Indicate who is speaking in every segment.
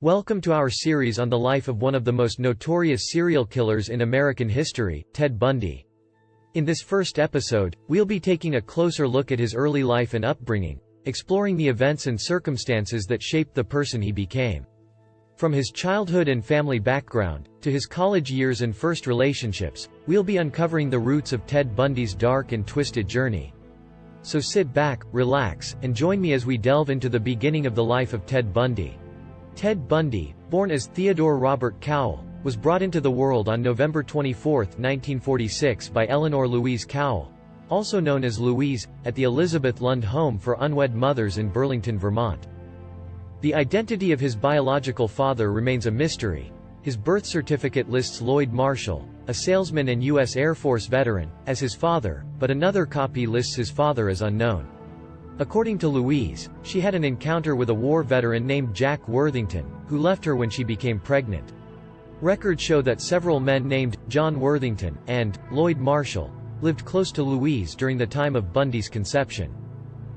Speaker 1: Welcome to our series on the life of one of the most notorious serial killers in American history, Ted Bundy. In this first episode, we'll be taking a closer look at his early life and upbringing, exploring the events and circumstances that shaped the person he became. From his childhood and family background, to his college years and first relationships, we'll be uncovering the roots of Ted Bundy's dark and twisted journey. So sit back, relax, and join me as we delve into the beginning of the life of Ted Bundy. Ted Bundy, born as Theodore Robert Cowell, was brought into the world on November 24, 1946 by Eleanor Louise Cowell, also known as Louise, at the Elizabeth Lund Home for Unwed Mothers in Burlington, Vermont. The identity of his biological father remains a mystery. His birth certificate lists Lloyd Marshall, a salesman and U.S. Air Force veteran, as his father, but another copy lists his father as unknown. According to Louise, she had an encounter with a war veteran named Jack Worthington, who left her when she became pregnant. Records show that several men named John Worthington and Lloyd Marshall lived close to Louise during the time of Bundy's conception.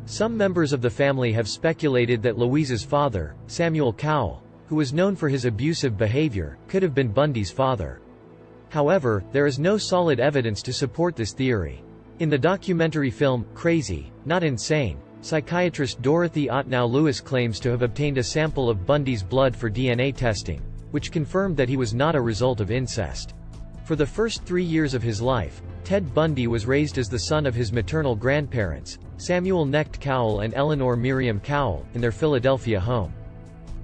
Speaker 1: Some members of the family have speculated that Louise's father, Samuel Cowell, who was known for his abusive behavior, could have been Bundy's father. However, there is no solid evidence to support this theory. In the documentary film, Crazy, Not Insane, psychiatrist Dorothy Ottnow Lewis claims to have obtained a sample of Bundy's blood for DNA testing, which confirmed that he was not a result of incest. For the first 3 years of his life, Ted Bundy was raised as the son of his maternal grandparents, Samuel Knecht Cowell and Eleanor Miriam Cowell, in their Philadelphia home.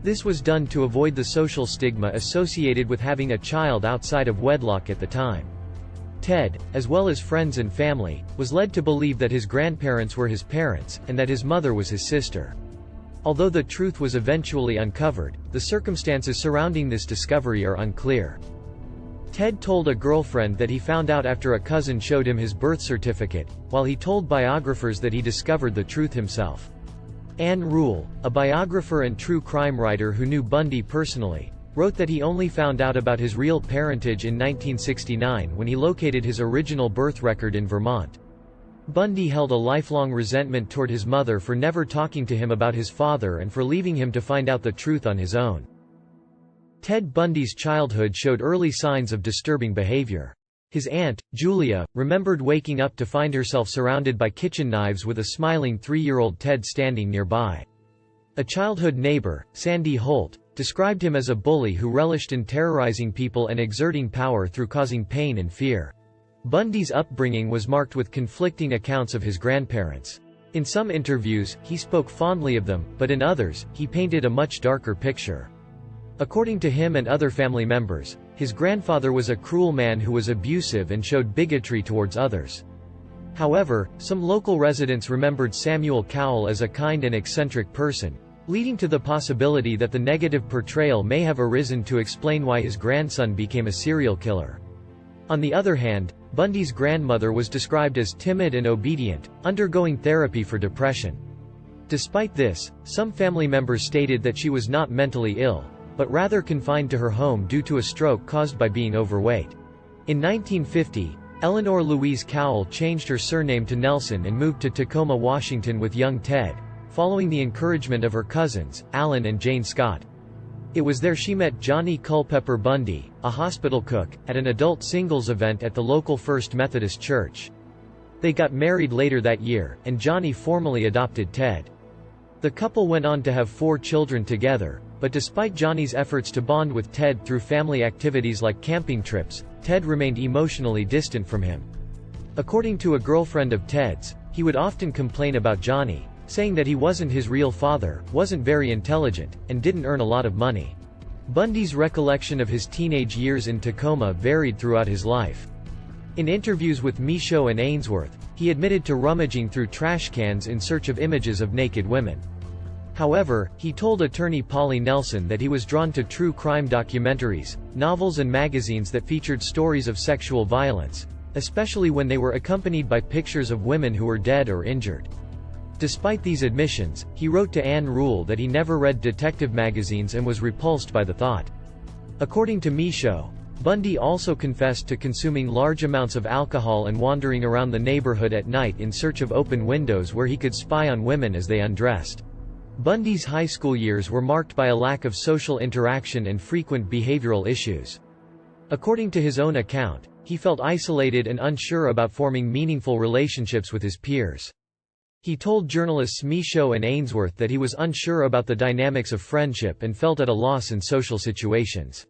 Speaker 1: This was done to avoid the social stigma associated with having a child outside of wedlock at the time. Ted, as well as friends and family, was led to believe that his grandparents were his parents, and that his mother was his sister. Although the truth was eventually uncovered, the circumstances surrounding this discovery are unclear. Ted told a girlfriend that he found out after a cousin showed him his birth certificate, while he told biographers that he discovered the truth himself. Ann Rule, a biographer and true crime writer who knew Bundy personally, wrote that he only found out about his real parentage in 1969 when he located his original birth record in Vermont. Bundy held a lifelong resentment toward his mother for never talking to him about his father and for leaving him to find out the truth on his own. Ted Bundy's childhood showed early signs of disturbing behavior. His aunt, Julia, remembered waking up to find herself surrounded by kitchen knives with a smiling 3-year-old Ted standing nearby. A childhood neighbor, Sandy Holt, described him as a bully who relished in terrorizing people and exerting power through causing pain and fear. Bundy's upbringing was marked with conflicting accounts of his grandparents. In some interviews, he spoke fondly of them, but in others, he painted a much darker picture. According to him and other family members, his grandfather was a cruel man who was abusive and showed bigotry towards others. However, some local residents remembered Samuel Cowell as a kind and eccentric person, leading to the possibility that the negative portrayal may have arisen to explain why his grandson became a serial killer. On the other hand, Bundy's grandmother was described as timid and obedient, undergoing therapy for depression. Despite this, some family members stated that she was not mentally ill, but rather confined to her home due to a stroke caused by being overweight. In 1950, Eleanor Louise Cowell changed her surname to Nelson and moved to Tacoma, Washington with young Ted, following the encouragement of her cousins, Alan and Jane Scott. It was there she met Johnny Culpepper Bundy, a hospital cook, at an adult singles event at the local First Methodist Church. They got married later that year, and Johnny formally adopted Ted. The couple went on to have 4 children together, but despite Johnny's efforts to bond with Ted through family activities like camping trips, Ted remained emotionally distant from him. According to a girlfriend of Ted's, he would often complain about Johnny, saying that he wasn't his real father, wasn't very intelligent, and didn't earn a lot of money. Bundy's recollection of his teenage years in Tacoma varied throughout his life. In interviews with Michaud and Ainsworth, he admitted to rummaging through trash cans in search of images of naked women. However, he told attorney Polly Nelson that he was drawn to true crime documentaries, novels and magazines that featured stories of sexual violence, especially when they were accompanied by pictures of women who were dead or injured. Despite these admissions, he wrote to Ann Rule that he never read detective magazines and was repulsed by the thought. According to Michaud, Bundy also confessed to consuming large amounts of alcohol and wandering around the neighborhood at night in search of open windows where he could spy on women as they undressed. Bundy's high school years were marked by a lack of social interaction and frequent behavioral issues. According to his own account, he felt isolated and unsure about forming meaningful relationships with his peers. He told journalists Michaud and Ainsworth that he was unsure about the dynamics of friendship and felt at a loss in social situations.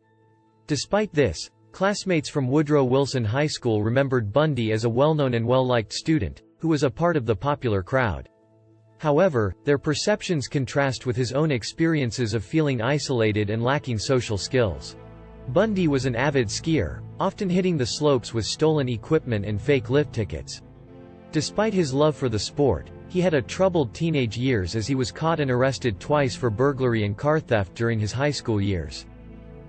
Speaker 1: Despite this, classmates from Woodrow Wilson High School remembered Bundy as a well-known and well-liked student, who was a part of the popular crowd. However, their perceptions contrast with his own experiences of feeling isolated and lacking social skills. Bundy was an avid skier, often hitting the slopes with stolen equipment and fake lift tickets. Despite his love for the sport, he had a troubled teenage years as he was caught and arrested twice for burglary and car theft during his high school years.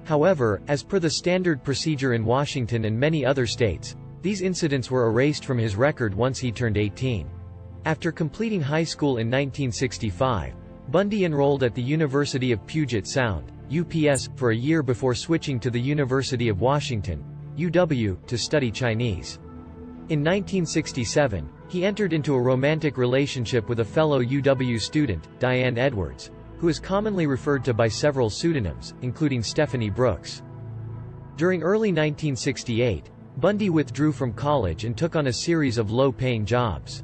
Speaker 1: However, as per the standard procedure in Washington and many other states, these incidents were erased from his record once he turned 18. After completing high school in 1965, Bundy enrolled at the University of Puget Sound, UPS, for a year before switching to the University of Washington, UW, to study Chinese. In 1967, he entered into a romantic relationship with a fellow UW student, Diane Edwards, who is commonly referred to by several pseudonyms, including Stephanie Brooks. During early 1968, Bundy withdrew from college and took on a series of low-paying jobs.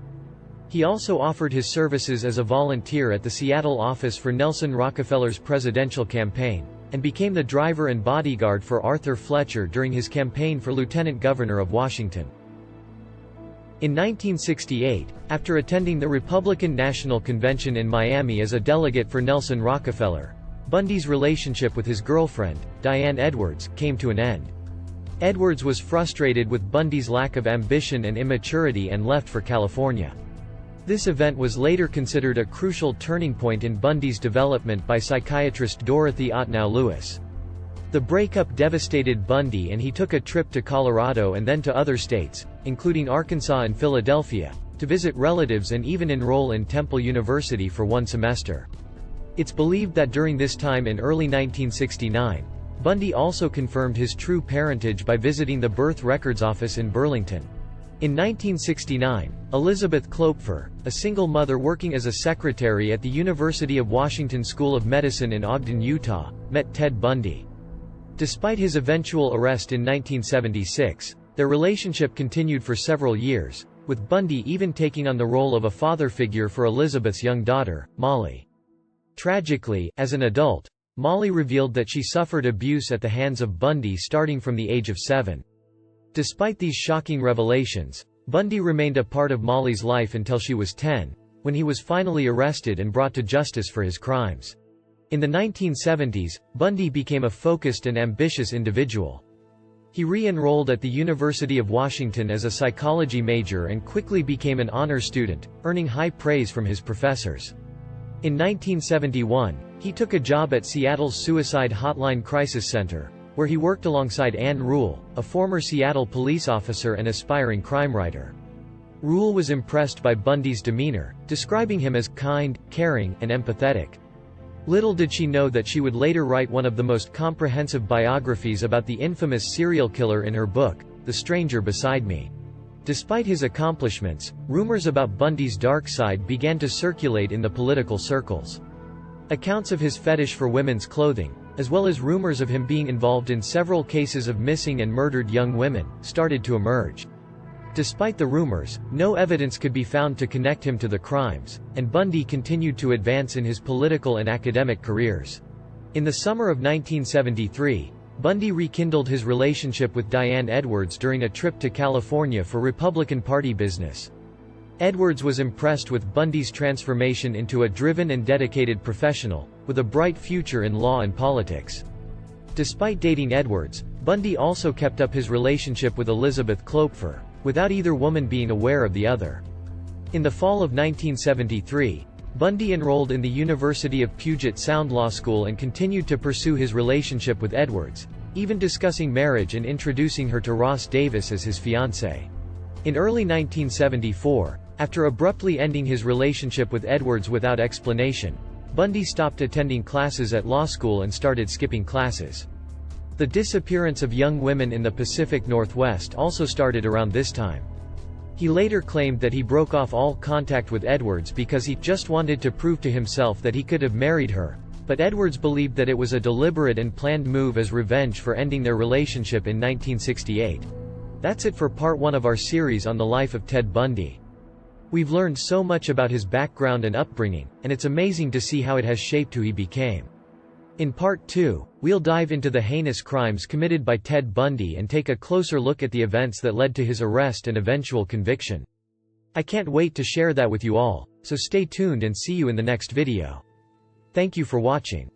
Speaker 1: He also offered his services as a volunteer at the Seattle office for Nelson Rockefeller's presidential campaign, and became the driver and bodyguard for Arthur Fletcher during his campaign for lieutenant governor of Washington. In 1968, after attending the Republican National Convention in Miami as a delegate for Nelson Rockefeller, Bundy's relationship with his girlfriend, Diane Edwards, came to an end. Edwards was frustrated with Bundy's lack of ambition and immaturity and left for California. This event was later considered a crucial turning point in Bundy's development by psychiatrist Dorothy Ottenow Lewis. The breakup devastated Bundy and he took a trip to Colorado and then to other states, including Arkansas and Philadelphia, to visit relatives and even enroll in Temple University for one semester. It's believed that during this time in early 1969, Bundy also confirmed his true parentage by visiting the birth records office in Burlington. In 1969, Elizabeth Klopfer, a single mother working as a secretary at the University of Washington School of Medicine in Ogden, Utah, met Ted Bundy. Despite his eventual arrest in 1976, their relationship continued for several years, with Bundy even taking on the role of a father figure for Elizabeth's young daughter, Molly. Tragically, as an adult, Molly revealed that she suffered abuse at the hands of Bundy starting from the age of 7. Despite these shocking revelations, Bundy remained a part of Molly's life until she was 10, when he was finally arrested and brought to justice for his crimes. In the 1970s, Bundy became a focused and ambitious individual. He re-enrolled at the University of Washington as a psychology major and quickly became an honor student, earning high praise from his professors. In 1971, he took a job at Seattle's Suicide Hotline Crisis Center, where he worked alongside Ann Rule, a former Seattle police officer and aspiring crime writer. Rule was impressed by Bundy's demeanor, describing him as kind, caring, and empathetic. Little did she know that she would later write one of the most comprehensive biographies about the infamous serial killer in her book, The Stranger Beside Me. Despite his accomplishments, rumors about Bundy's dark side began to circulate in the political circles. Accounts of his fetish for women's clothing, as well as rumors of him being involved in several cases of missing and murdered young women, started to emerge. Despite the rumors, no evidence could be found to connect him to the crimes, and Bundy continued to advance in his political and academic careers. In the summer of 1973, Bundy rekindled his relationship with Diane Edwards during a trip to California for Republican Party business. Edwards was impressed with Bundy's transformation into a driven and dedicated professional, with a bright future in law and politics. Despite dating Edwards, Bundy also kept up his relationship with Elizabeth Klopfer, without either woman being aware of the other. In the fall of 1973, Bundy enrolled in the University of Puget Sound Law School and continued to pursue his relationship with Edwards, even discussing marriage and introducing her to Ross Davis as his fiancé. In early 1974, after abruptly ending his relationship with Edwards without explanation, Bundy stopped attending classes at law school and started skipping classes. The disappearance of young women in the Pacific Northwest also started around this time. He later claimed that he broke off all contact with Edwards because he just wanted to prove to himself that he could have married her, but Edwards believed that it was a deliberate and planned move as revenge for ending their relationship in 1968. That's it for part 1 of our series on the life of Ted Bundy. We've learned so much about his background and upbringing, and it's amazing to see how it has shaped who he became. In part 2, we'll dive into the heinous crimes committed by Ted Bundy and take a closer look at the events that led to his arrest and eventual conviction. I can't wait to share that with you all, so stay tuned and see you in the next video. Thank you for watching.